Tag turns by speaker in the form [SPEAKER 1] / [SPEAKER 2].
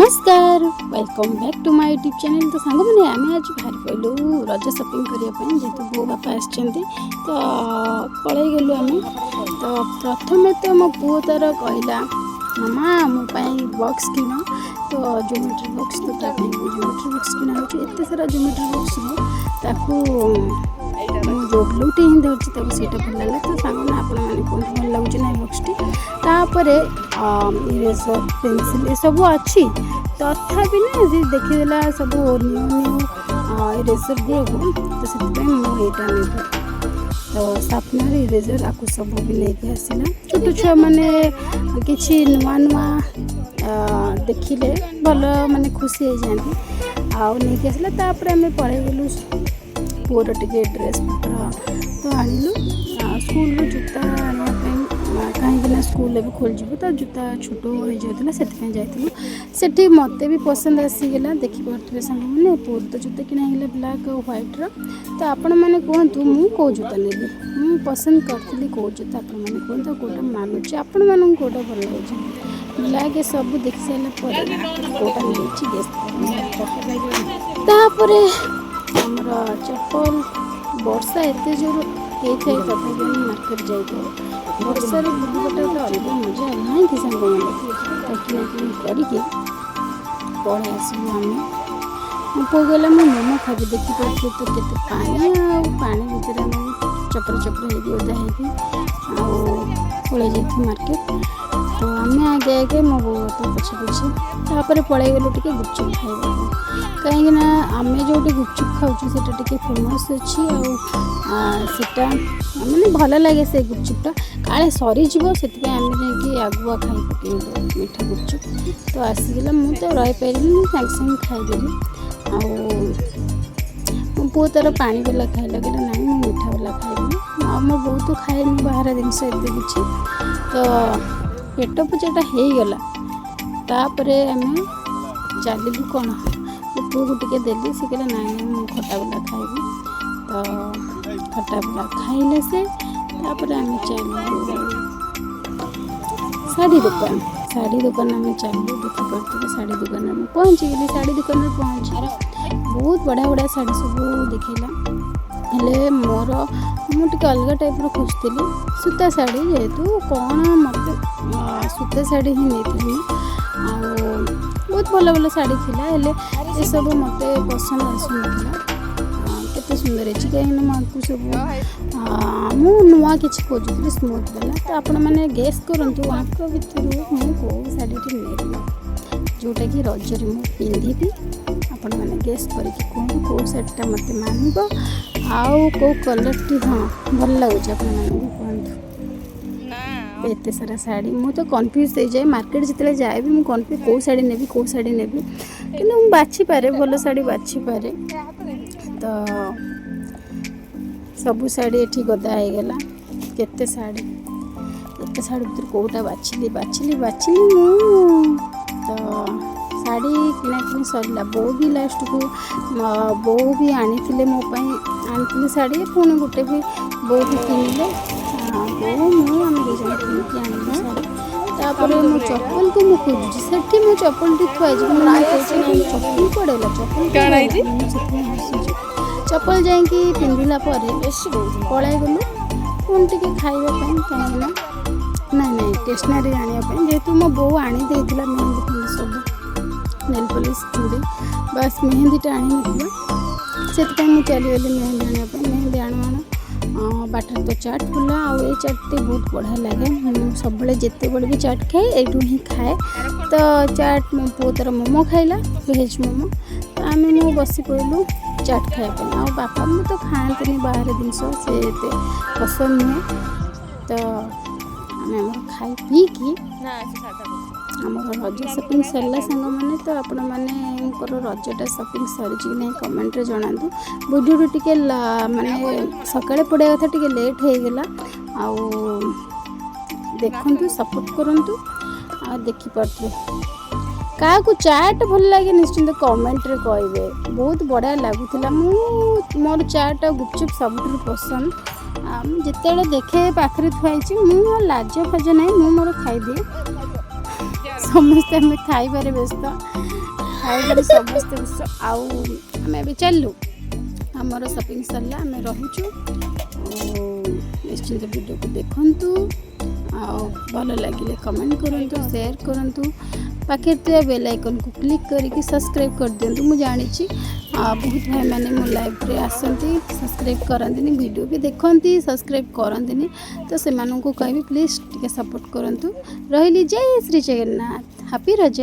[SPEAKER 1] नमस्कार welcome back to my YouTube channel. तो song मैंने आम आज बाहर पड़ू रज शॉपिंग करने जेहतु बो बापा आसते तो पलि गलु आम। तो प्रथम तो मो पु तार कहला मामा मोपाई बॉक्स किन। तो ज्योमेट्री बॉक्स तो ज्योमेट्री बॉक्स किना एत सारा ज्योमेट्री बॉक्स ताकू जोबलूटे ही धरती सीटा भल लगा। तो सांग आपण मैंने कौन भल लगुच ना बॉक्सटी तापर इरेजर पेनसिल ये सब अच्छी तथापि ना जी देखीदेला सब न्यू न्यू इरेजर गुड़ तो से मुझे नहीं तो सापनर इरेजर आपको सब भी लेके आसला। छोट छुआ मैंने किसी नुआ नुआ देखिले भल माने खुशी हो जाती आउ नहीं आसला। तापर आम पढ़े गलु पुअर टे ड्रेस पत्र तो आणलु स्कूल जूता कहीं स्कूल भी खोल तो जूता छोट हो जाता से मत भी पसंद आसीगला। देखिपे सांग मैंने पुअर तो जूता किणागला ब्लैक और व्हाइट तो आपण मैंने कहतु मु कौ जूता नेली मु पसंद करी कौ जूता आपण मैंने कहतु कौटा मानुच आपण मानक कौटा भल लगे ब्लैक सब देख सारापर कौटा मिली गेस आमर चप्पल वर्षा एत जोर होता है तथा मार्केट जाइए वर्षार बुलवाटा तो अलग मजा ना कि सांग मैंने किनाकिनी करके पढ़े आसलु आम पो गला मो मोमो खाबी देखिपे तो केते पानी पानी भितर आम चपर चपर हो ओदा हो पड़े जाइए मार्केट। तो आम आगे आगे मो बो तो पछे पछे तापर पड़े गलु टे गुपचुप खाइबा कहीं आम जो गुपचुप खाऊँ से फेमस अच्छी आटा मैंने भल लगे से गुपचुपटा काले सरीज से आम जा आगुआ खाई पकड़ मीठा गुपचुप तो आसीगला मुझे रही पारि सागे सागे खाईदेली मो पु तार पानी वाला खाइला कहला ना मुझे मीठा वाला खाइबी मो बो तो खाएनि बाहर जिनस एत कि तो पेट पूजाटा हो गला। तापर आम चलू कौन पु को टे देली से कहला ना मुझे खटा वाला खाइबी तो खटा वाला खाइले से तापर आम चलू साड़ी दुकान आम चलू देखिपे साड़ी दुकान में पहुँची गली साड़ी दुकान में पहुँची बहुत बढ़िया बढ़िया साड़ी सब देखला हेले मोर मुझे अलग टाइप खोजती सूता साड़ी जेहेतु कौन मत सूता साड़ी ही नहीं बहुत भल भल साड़ी थिला हेले ये सब मत पसंद आसुना केते सुंदर अच्छी कहीं आपको सब मु नुआ कि खोजुली स्मूथ वाला। तो आपण मैंने गेस करूँ आपको भितर मुझे कौ शाढ़ी नेली जोटा कि रजरे मुझे पिंधि आपण मैंने गेस करके कहूँ कौ शाढ़ीटा मत मानब आउ कौ कलर टी हाँ भल लगुच कहतु एत सारा शाढ़ी मुझे तो कन्फ्यूज हो जाए मार्केट जिते जाए भी मुझे कन्फ्यूज कौ शाढ़ी नेबी कौ शाढ़ी नेबी कि मुझे बाछी पारे भल शाढ़ी बाछी पारे। तो सबू शाढ़ी ये गदा हो गला केते शाढ़ी एत शाढ़ी भर कौटा बाछिली बाछिली बाछिली तो शाढ़ी किणाकिनी सरला बो भी लास्ट को बो भी आनी मोपाई शाढ़ी पुणी गोटे भी बो भी किनिले बो मुझे दुजन किनिकी आनी शाढ़ी। तापर मो चप्पल को मुझे खोजुची से मो चप्पल टी थुआ चप्पल पड़ेगा चप्पल जाकि पिंधिला पलि गलु पुणी टे खावाई कहीं ना स्टेसनारी आने जेहेतु मो बो आनी देला मेहंदी फंदी सब नेल पॉलिश चूड़ी बस मेहंदीटा आनी से मुझे चलीगली मेहंदी आने मेहंदी आण बाटर तो चाट फुला आए चाट बहुत बढ़िया लगे सब जिते बड़े भी चाट खाए यू ही खाए। तो चाट मो पु तार मोमो खाइला भेज मोमो तो आम मु बसी पड़ू चाट खायापी आ बापा मु तो खाती बाहर जिनस से पसंद नुहे। तो आम खाई पी कि आमर रज शॉपिंग सरला सांग मैंने तो आपण मैंने रजटा शॉपिंग सरी कि नहीं कमेंट जनातु वीडियो टे माने सकाळे पड़े कथा टे लेट हो गला देखु सपोर्ट करूँ आ देखिपे क्या चाट भल लगे निश्चिंत कमेंट रे कहे बहुत बढ़िया लगुला मोर चाट गुपचुप सब पसंद जिते देखे पाखे थुआई मुझे लाज फाज ना मुझे मोर खाईदिए ସମସ୍ତେ ଆମେ ଖାଇବାରେ ବ୍ୟସ୍ତ, ଖାଇବାରେ ସମସ୍ତେ ବ୍ୟସ୍ତ। ଆଉ ଆମେ ଏବେ ଚାଲିଲୁ, ଆମର ସପିଂ ସରିଲା, ଆମେ ରହୁଛୁ। ନିଶ୍ଚିନ୍ତ ଭିଡ଼ିଓକୁ ଦେଖନ୍ତୁ, ଆଉ ଭଲ ଲାଗିଲେ କମେଣ୍ଟ କରନ୍ତୁ, ସେୟାର କରନ୍ତୁ, ପାଖରେ ଥିବା ବେଲ୍ ଆଇକନ୍କୁ କ୍ଲିକ୍ କରିକି ସବସ୍କ୍ରାଇବ୍ କରିଦିଅନ୍ତୁ। ମୁଁ ଜାଣିଛି ବହୁତ ଭାଇମାନେ ମୋ ଲାଇଭ୍ରେ ଆସନ୍ତି, ସବସ୍କ୍ରାଇବ୍ କରନ୍ତିନି, ଭିଡ଼ିଓ ବି ଦେଖନ୍ତି, ସବସ୍କ୍ରାଇବ୍ କରନ୍ତିନି। ତ ସେମାନଙ୍କୁ କହିବି ପ୍ଲିଜ୍ ଟିକେ ସପୋର୍ଟ କରନ୍ତୁ। ରହିଲି, ଜୟ ଶ୍ରୀ ଜଗନ୍ନାଥ, ହାପି ରଜ।